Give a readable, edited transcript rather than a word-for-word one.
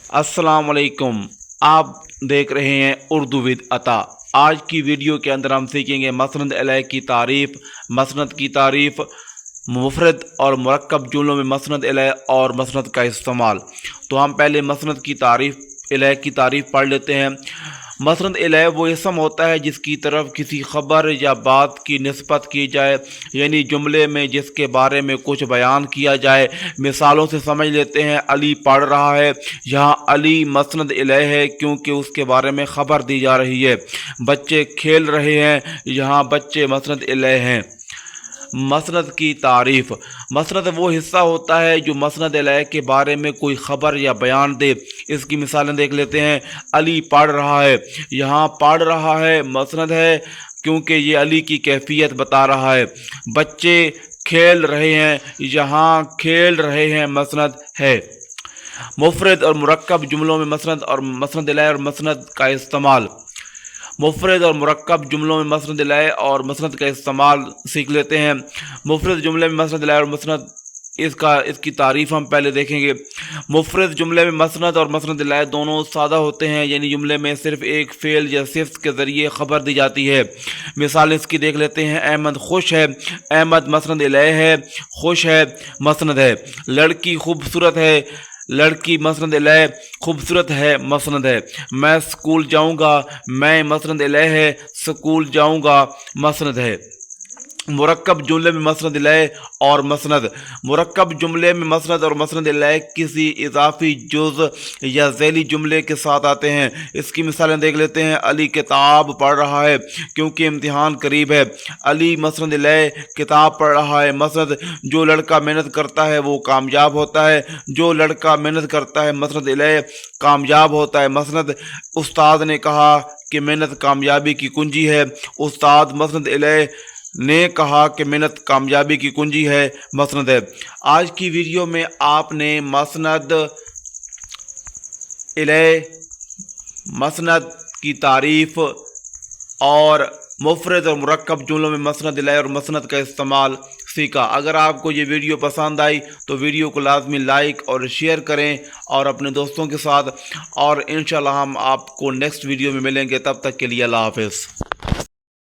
अस्सलाम वालेकुम। आप देख रहे हैं उर्दू विद अता। आज की वीडियो के अंदर हम सीखेंगे मसनद अलैह की तारीफ़, मसनद की तारीफ़, मुफरद और मुरक्कब जुमलों में मसनद अलैह और मसनद का इस्तेमाल। तो हम पहले मसनद की तारीफ़ अलैह की तारीफ़ पढ़ लेते हैं। मसनद अलैह वो इसम होता है जिसकी तरफ किसी ख़बर या बात की निस्बत की जाए, यानी जुमले में जिसके बारे में कुछ बयान किया जाए। मिसालों से समझ लेते हैं। अली पढ़ रहा है, यहाँ अली मसनद अलैह है क्योंकि उसके बारे में ख़बर दी जा रही है। बच्चे खेल रहे हैं, यहाँ बच्चे मसनद अलैह हैं। मसनद की तारीफ़, मसनद वो हिस्सा होता है जो मसनद अलैह के बारे में कोई ख़बर या बयान दे। इसकी मिसालें देख लेते हैं। अली पढ़ रहा है, यहाँ पढ़ रहा है मसनद है क्योंकि ये अली की कैफियत बता रहा है। बच्चे खेल रहे हैं, यहाँ खेल रहे हैं मसनद है। मुफरद और मुरक्कब जुमलों में मसनद और मसनद अलैह और मसनद का इस्तेमाल। मुफरद और मुरक्कब जुमलों में मसनद अलैह और मसनद का इस्तेमाल सीख लेते हैं। मुफरद जुमले में मसनद अलैह और मसनद इसकी तारीफ़ हम पहले देखेंगे। मुफरद जुमले में मसनद और मसनद अलैह दोनों सादा होते हैं, यानी जुमले में सिर्फ एक फ़ेल या सिफ्त के ज़रिए ख़बर दी जाती है। मिसाल इसकी देख लेते हैं। अहमद खुश है, अहमद मसनद अलैह है, खुश है मसनद है। लड़की खूबसूरत है, लड़की मसनद अलैह, खूबसूरत है मसनद है। मैं स्कूल जाऊंगा, मैं मसनद अलैह है, स्कूल जाऊंगा मसनद है। मुरक्कब जुमले में मसनद अलैह और मसनद। मुरक्कब जुमले में मसनद और मसनद अलैह किसी इजाफी जुज़ या ज़ैली जुमले के साथ आते हैं। इसकी मिसालें देख लेते हैं। अली किताब पढ़ रहा है क्योंकि इम्तिहान करीब है, अली मसनद अलैह किताब पढ़ रहा है। मसनद जो लड़का मेहनत करता है वो कामयाब होता है, जो लड़का मेहनत करता है मसनद अलैह कामयाब होता है। मसनद उस्ताद ने कहा कि मेहनत कामयाबी की कुंजी है, उस्ताद मसनद अलैह ने कहा कि मेहनत कामयाबी की कुंजी है मसनद है। आज की वीडियो में आपने मसनद अलैह, मसनद की तारीफ़ और मुफरद और मुरक्कब जुमलों में मसनद अलैह और मसनद का इस्तेमाल सीखा। अगर आपको ये वीडियो पसंद आई तो वीडियो को लाजमी लाइक और शेयर करें और अपने दोस्तों के साथ, और इंशाल्लाह हम आपको नेक्स्ट वीडियो में मिलेंगे। तब तक के लिए अल्लाह हाफ़िज़।